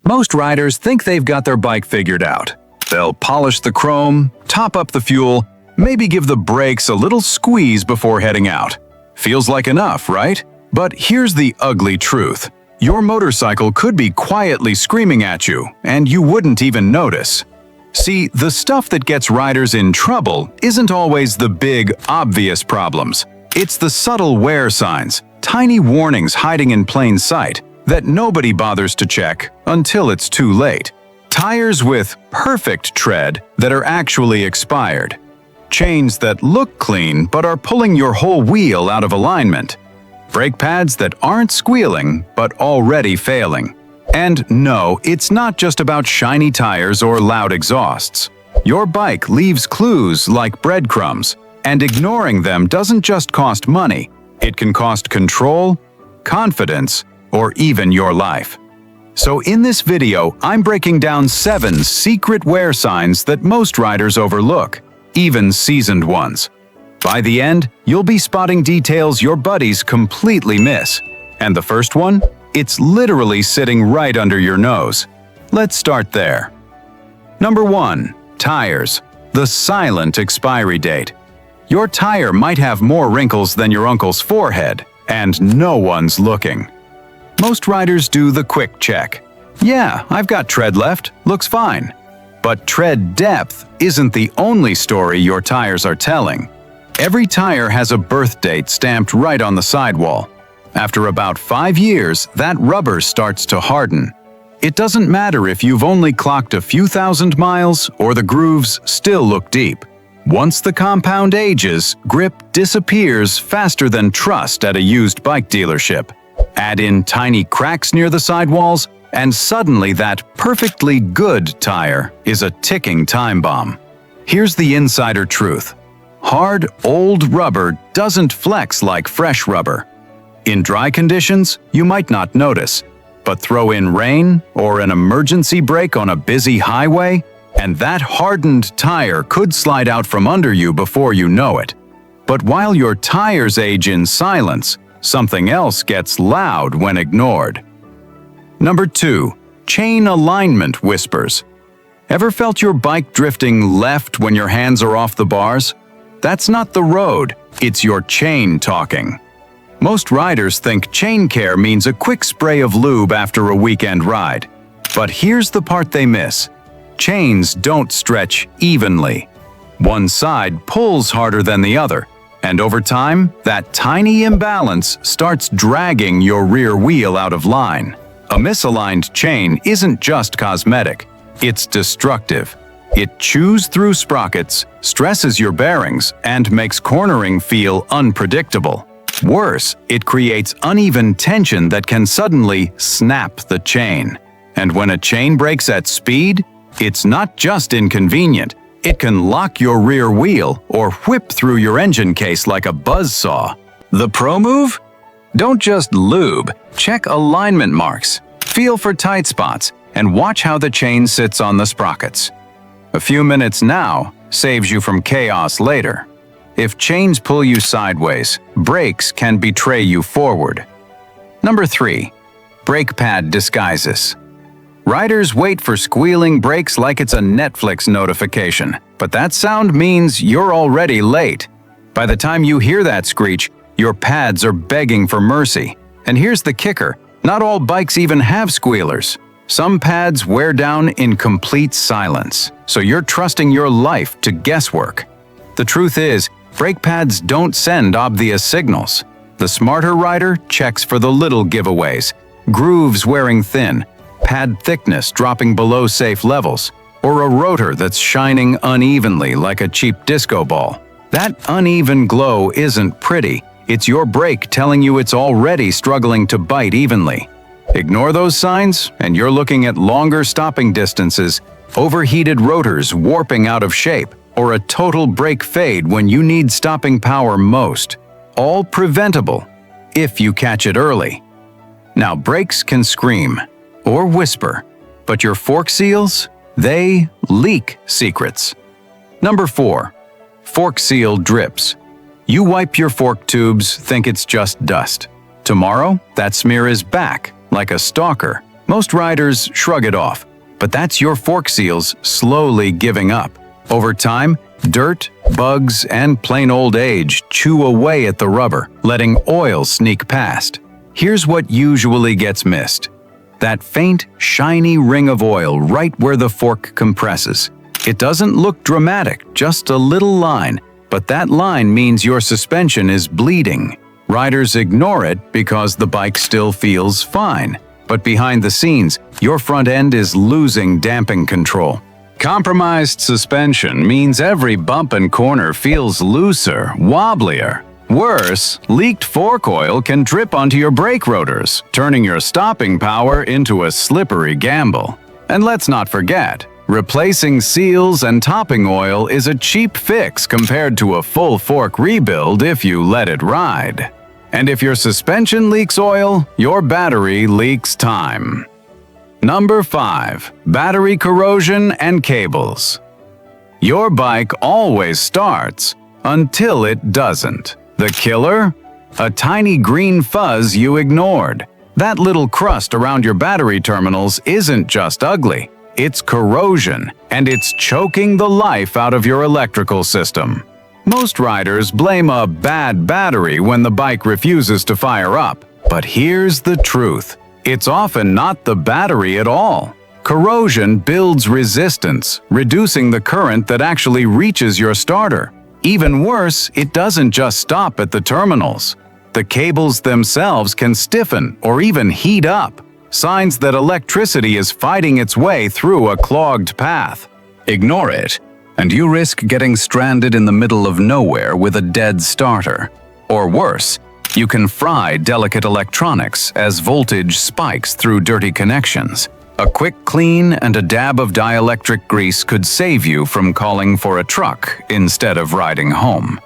Most riders think they've got their bike figured out. They'll polish the chrome, top up the fuel, maybe give the brakes a little squeeze before heading out. Feels like enough, right? But here's the ugly truth. Your motorcycle could be quietly screaming at you, and you wouldn't even notice. See, the stuff that gets riders in trouble isn't always the big, obvious problems. It's the subtle wear signs, tiny warnings hiding in plain sight, that nobody bothers to check until it's too late. Tires with perfect tread that are actually expired. Chains that look clean but are pulling your whole wheel out of alignment. Brake pads that aren't squealing but already failing. And no, it's not just about shiny tires or loud exhausts. Your bike leaves clues like breadcrumbs, and ignoring them doesn't just cost money. It can cost control, confidence, or even your life. So in this video, I'm breaking down 7 secret wear signs that most riders overlook, even seasoned ones. By the end, you'll be spotting details your buddies completely miss. And the first one? It's literally sitting right under your nose. Let's start there. Number 1. Tires. The silent expiry date. Your tire might have more wrinkles than your uncle's forehead, and no one's looking. Most riders do the quick check. Yeah, I've got tread left, looks fine. But tread depth isn't the only story your tires are telling. Every tire has a birth date stamped right on the sidewall. After about 5 years, that rubber starts to harden. It doesn't matter if you've only clocked a few thousand miles or the grooves still look deep. Once the compound ages, grip disappears faster than trust at a used bike dealership. Add in tiny cracks near the sidewalls, and suddenly that perfectly good tire is a ticking time bomb. Here's the insider truth. Hard, old rubber doesn't flex like fresh rubber. In dry conditions, you might not notice, but throw in rain or an emergency brake on a busy highway, and that hardened tire could slide out from under you before you know it. But while your tires age in silence, something else gets loud when ignored. Number 2. Chain alignment whispers. Ever felt your bike drifting left when your hands are off the bars? That's not the road, it's your chain talking. Most riders think chain care means a quick spray of lube after a weekend ride. But here's the part they miss. Chains don't stretch evenly. One side pulls harder than the other, and over time, that tiny imbalance starts dragging your rear wheel out of line. A misaligned chain isn't just cosmetic, it's destructive. It chews through sprockets, stresses your bearings, and makes cornering feel unpredictable. Worse, it creates uneven tension that can suddenly snap the chain. And when a chain breaks at speed, it's not just inconvenient. It can lock your rear wheel or whip through your engine case like a buzzsaw. The pro move? Don't just lube, check alignment marks, feel for tight spots, and watch how the chain sits on the sprockets. A few minutes now saves you from chaos later. If chains pull you sideways, brakes can betray you forward. Number 3. Brake pad disguises. Riders wait for squealing brakes like it's a Netflix notification, but that sound means you're already late. By the time you hear that screech, your pads are begging for mercy. And here's the kicker, not all bikes even have squealers. Some pads wear down in complete silence, so you're trusting your life to guesswork. The truth is, brake pads don't send obvious signals. The smarter rider checks for the little giveaways, grooves wearing thin, pad thickness dropping below safe levels, or a rotor that's shining unevenly like a cheap disco ball. That uneven glow isn't pretty, it's your brake telling you it's already struggling to bite evenly. Ignore those signs, and you're looking at longer stopping distances, overheated rotors warping out of shape, or a total brake fade when you need stopping power most. All preventable, if you catch it early. Now, brakes can scream or whisper, but your fork seals, they leak secrets. Number 4. Fork seal drips. You wipe your fork tubes, think it's just dust. Tomorrow, that smear is back, like a stalker. Most riders shrug it off, but that's your fork seals slowly giving up. Over time, dirt, bugs, and plain old age chew away at the rubber, letting oil sneak past. Here's what usually gets missed: that faint, shiny ring of oil right where the fork compresses. It doesn't look dramatic, just a little line, but that line means your suspension is bleeding. Riders ignore it because the bike still feels fine, but behind the scenes, your front end is losing damping control. Compromised suspension means every bump and corner feels looser, wobblier. Worse, leaked fork oil can drip onto your brake rotors, turning your stopping power into a slippery gamble. And let's not forget, replacing seals and topping oil is a cheap fix compared to a full fork rebuild if you let it ride. And if your suspension leaks oil, your battery leaks time. Number 5. Battery corrosion and cables. Your bike always starts until it doesn't. The killer? A tiny green fuzz you ignored. That little crust around your battery terminals isn't just ugly. It's corrosion, and it's choking the life out of your electrical system. Most riders blame a bad battery when the bike refuses to fire up. But here's the truth. It's often not the battery at all. Corrosion builds resistance, reducing the current that actually reaches your starter. Even worse, it doesn't just stop at the terminals. The cables themselves can stiffen or even heat up, signs that electricity is fighting its way through a clogged path. Ignore it, and you risk getting stranded in the middle of nowhere with a dead starter. Or worse, you can fry delicate electronics as voltage spikes through dirty connections. A quick clean and a dab of dielectric grease could save you from calling for a truck instead of riding home.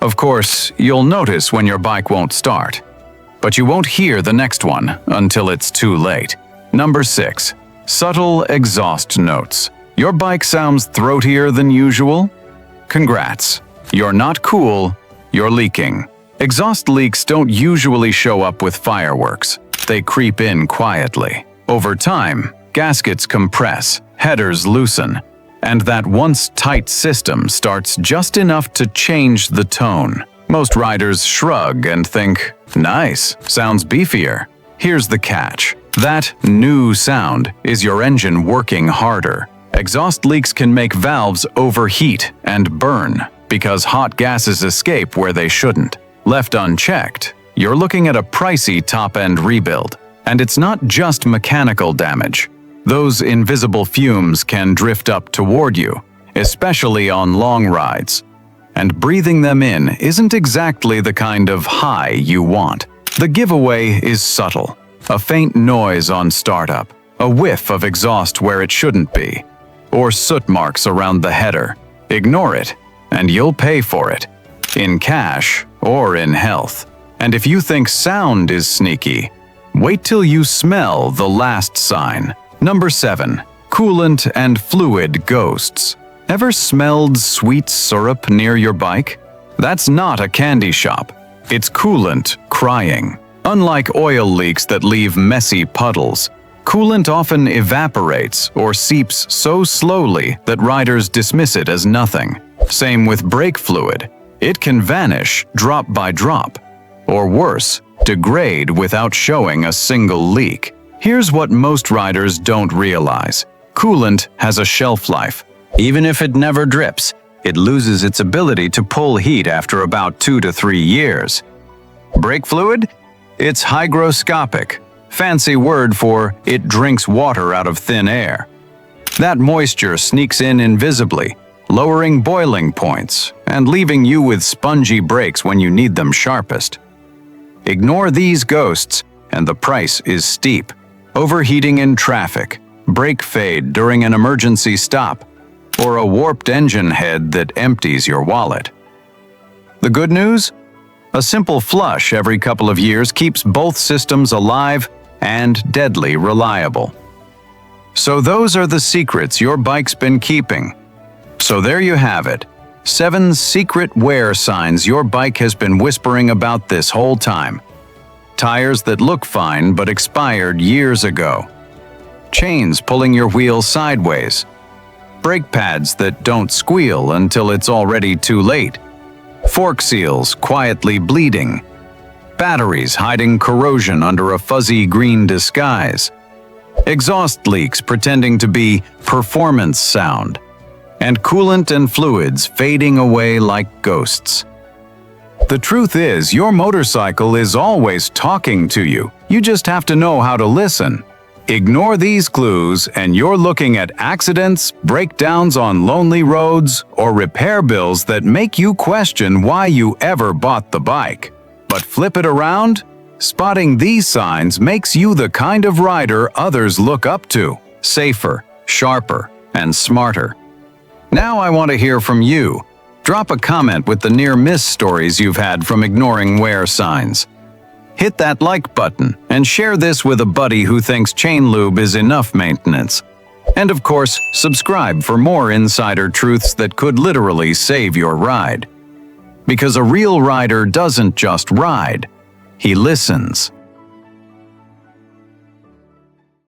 Of course, you'll notice when your bike won't start, but you won't hear the next one until it's too late. Number 6. Subtle exhaust notes. Your bike sounds throatier than usual? Congrats. You're not cool, you're leaking. Exhaust leaks don't usually show up with fireworks. They creep in quietly. Over time, gaskets compress, headers loosen, and that once tight system starts just enough to change the tone. Most riders shrug and think, nice, sounds beefier. Here's the catch. That new sound is your engine working harder. Exhaust leaks can make valves overheat and burn because hot gases escape where they shouldn't. Left unchecked, you're looking at a pricey top-end rebuild. And it's not just mechanical damage. Those invisible fumes can drift up toward you, especially on long rides. And breathing them in isn't exactly the kind of high you want. The giveaway is subtle. A faint noise on startup, a whiff of exhaust where it shouldn't be, or soot marks around the header. Ignore it, and you'll pay for it, in cash or in health. And if you think sound is sneaky, wait till you smell the last sign. Number 7. Coolant and fluid ghosts. Ever smelled sweet syrup near your bike? That's not a candy shop. It's coolant crying. Unlike oil leaks that leave messy puddles, coolant often evaporates or seeps so slowly that riders dismiss it as nothing. Same with brake fluid. It can vanish drop by drop, or worse, degrade without showing a single leak. Here's what most riders don't realize. Coolant has a shelf life. Even if it never drips, it loses its ability to pull heat after about 2 to 3 years. Brake fluid? It's hygroscopic, fancy word for it drinks water out of thin air. That moisture sneaks in invisibly, lowering boiling points and leaving you with spongy brakes when you need them sharpest. Ignore these ghosts, and the price is steep. Overheating in traffic, brake fade during an emergency stop, or a warped engine head that empties your wallet. The good news? A simple flush every couple of years keeps both systems alive and deadly reliable. So those are the secrets your bike's been keeping. So there you have it. 7 secret wear signs your bike has been whispering about this whole time. Tires that look fine but expired years ago. chains pulling your wheel sideways, brake pads that don't squeal until it's already too late, fork seals quietly bleeding, batteries hiding corrosion under a fuzzy green disguise, exhaust leaks pretending to be performance sound, and coolant and fluids fading away like ghosts. The truth is, your motorcycle is always talking to you. You just have to know how to listen. Ignore these clues and you're looking at accidents, breakdowns on lonely roads, or repair bills that make you question why you ever bought the bike. But flip it around, spotting these signs makes you the kind of rider others look up to. Safer, sharper, and smarter. Now I want to hear from you. Drop a comment with the near-miss stories you've had from ignoring wear signs. Hit that like button and share this with a buddy who thinks chain lube is enough maintenance. And of course, subscribe for more insider truths that could literally save your ride. Because a real rider doesn't just ride, he listens.